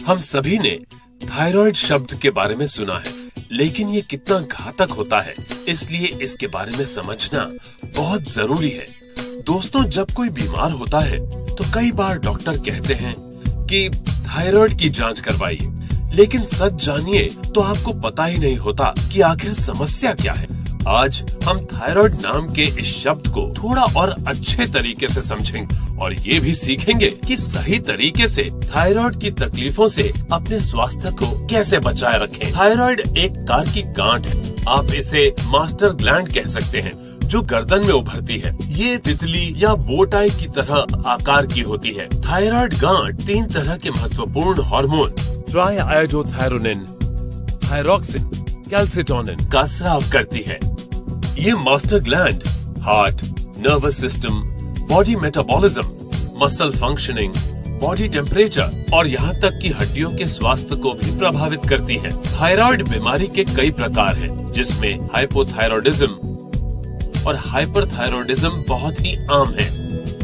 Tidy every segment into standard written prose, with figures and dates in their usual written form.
हम सभी ने थायराइड शब्द के बारे में सुना है, लेकिन ये कितना घातक होता है, इसलिए इसके बारे में समझना बहुत जरूरी है। दोस्तों, जब कोई बीमार होता है तो कई बार डॉक्टर कहते हैं कि थायराइड की जांच करवाइए, लेकिन सच जानिए तो आपको पता ही नहीं होता कि आखिर समस्या क्या है। आज हम थायराइड नाम के इस शब्द को थोड़ा और अच्छे तरीके से समझेंगे और ये भी सीखेंगे कि सही तरीके से थायराइड की तकलीफों से अपने स्वास्थ्य को कैसे बचाए रखें। थायराइड एक कार की गांठ है, आप इसे मास्टर ग्लैंड कह सकते हैं, जो गर्दन में उभरती है। ये तितली या बोटाई की तरह आकार की होती है। थायराइड गांठ 3 तरह के महत्वपूर्ण हार्मोन ट्राइआयोडोथायरोनिन, थायरोक्सिन, कैल्सिटोनिन का स्राव करती है। ये master gland heart, nervous system, body metabolism, muscle functioning, body temperature और यहाँ तक कि हड्डियों के स्वास्थ्य को भी प्रभावित करती है। थायराइड बीमारी के कई प्रकार हैं, जिसमें हाइपोथायरॉयडिज्म और हाइपरथायरॉयडिज्म बहुत ही आम है।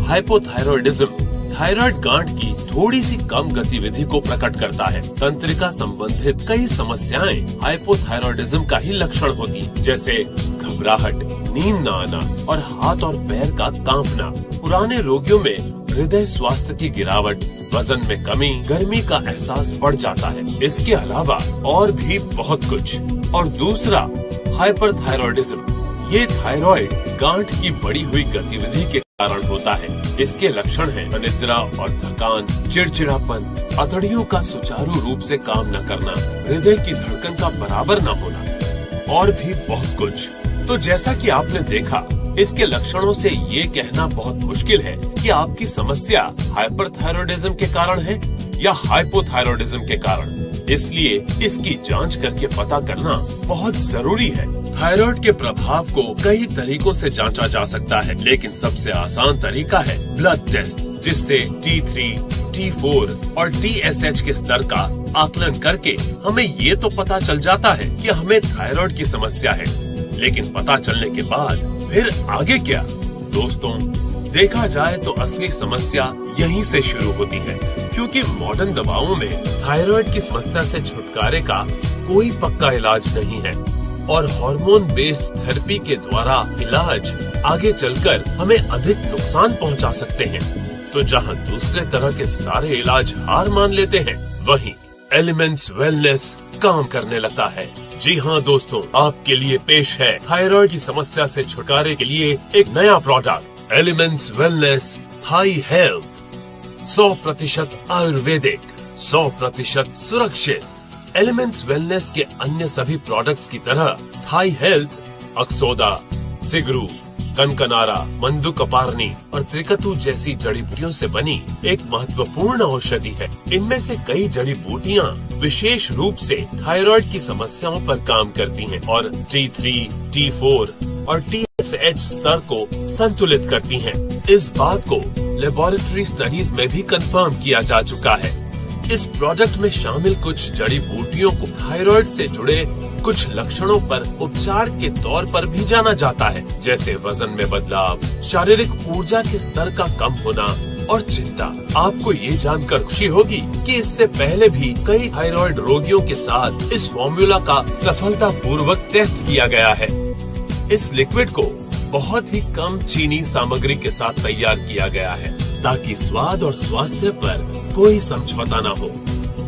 हाइपोथायरॉयडिज्म थायराइड गांठ की थोड़ी सी कम गतिविधि को प्रकट करता है। तंत्रिका संबंधित कई समस्याएं हाइपोथायरॉयडिज्म का ही लक्षण होती है, जैसे घबराहट, नींद न आना और हाथ और पैर का कांपना। पुराने रोगियों में हृदय स्वास्थ्य की गिरावट, वजन में कमी, गर्मी का एहसास बढ़ जाता है। इसके अलावा और भी बहुत कुछ। और दूसरा हाइपरथायरॉयडिज्म, ये थायराइड गांठ की बढ़ी हुई गतिविधि के कारण होता है। इसके लक्षण हैं अनिद्रा और थकान, चिड़चिड़ापन, अतड़ियों का सुचारू रूप से काम न करना, हृदय की धड़कन का बराबर न होना और भी बहुत कुछ। तो जैसा कि आपने देखा, इसके लक्षणों से ये कहना बहुत मुश्किल है कि आपकी समस्या हाइपरथायरॉयडिज्म के कारण है या हाइपोथायरॉयडिज्म के कारण। इसलिए इसकी जांच करके पता करना बहुत जरूरी है। थायराइड के प्रभाव को कई तरीकों से जांचा जा सकता है, लेकिन सबसे आसान तरीका है ब्लड टेस्ट, जिससे T3, T4 और TSH के स्तर का आकलन करके हमें ये तो पता चल जाता है कि हमें थायराइड की समस्या है। लेकिन पता चलने के बाद फिर आगे क्या? दोस्तों, देखा जाए तो असली समस्या यहीं से शुरू होती है, क्योंकि मॉडर्न दवाओं में थायराइड की समस्या से छुटकारे का कोई पक्का इलाज नहीं है और हार्मोन बेस्ड थेरेपी के द्वारा इलाज आगे चलकर हमें अधिक नुकसान पहुंचा सकते हैं। तो जहां दूसरे तरह के सारे इलाज हार मान लेते हैं, वहीं एलिमेंट्स वेलनेस काम करने लगता है। जी हाँ दोस्तों, आपके लिए पेश है थायराइड की समस्या से छुटकारे के लिए एक नया product, Elements Wellness thy health. 100% Ayurvedic, 100% सुरक्षित। एलिमेंट्स वेलनेस के अन्य सभी प्रोडक्ट्स की तरह थाई हेल्थ अक्सोदा, सिगरू, कनकनारा, मंदुकपारनी और त्रिकतु जैसी जड़ी बूटियों से बनी एक महत्वपूर्ण औषधि है। इनमें से कई जड़ी बूटियाँ विशेष रूप से थायराइड की समस्याओं पर काम करती हैं और T3, T4 और TSH स्तर को संतुलित करती हैं। इस बात को लेबोरेटरी स्टडीज में भी कंफर्म किया जा चुका है। इस प्रोडक्ट में शामिल कुछ जड़ी बूटियों को थायराइड से जुड़े कुछ लक्षणों पर उपचार के तौर पर भी जाना जाता है, जैसे वजन में बदलाव, शारीरिक ऊर्जा के स्तर का कम होना और चिंता। आपको ये जानकर खुशी होगी कि इससे पहले भी कई थायराइड रोगियों के साथ इस फॉर्मूला का सफलतापूर्वक टेस्ट किया गया है। इस लिक्विड को बहुत ही कम चीनी सामग्री के साथ तैयार किया गया है, ताकि स्वाद और स्वास्थ्य पर कोई समझौता न हो।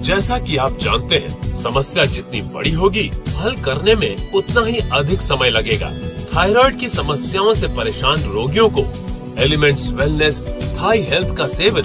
जैसा कि आप जानते हैं, समस्या जितनी बड़ी होगी, हल करने में उतना ही अधिक समय लगेगा। थायराइड की समस्याओं से परेशान रोगियों को एलिमेंट्स वेलनेस थाई हेल्थ का सेवन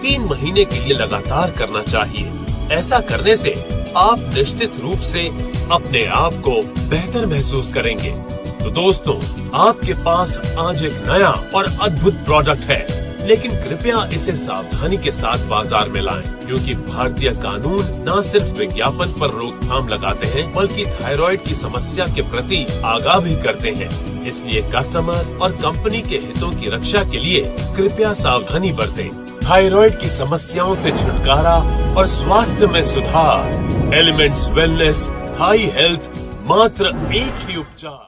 3 महीने के लिए लगातार करना चाहिए। ऐसा करने से आप निश्चित रूप से अपने आप को बेहतर महसूस करेंगे। तो दोस्तों, आपके पास आज एक नया और अद्भुत प्रोडक्ट है, लेकिन कृपया इसे सावधानी के साथ बाजार में लाएं, क्योंकि भारतीय कानून न सिर्फ विज्ञापन पर रोकथाम लगाते हैं, बल्कि थायराइड की समस्या के प्रति आगाह भी करते हैं। इसलिए कस्टमर और कंपनी के हितों की रक्षा के लिए कृपया सावधानी बरतें। थायराइड की समस्याओं से छुटकारा और स्वास्थ्य में सुधार। एलिमेंट्स वेलनेस थाई हेल्थ, मात्र एक ही उपचार।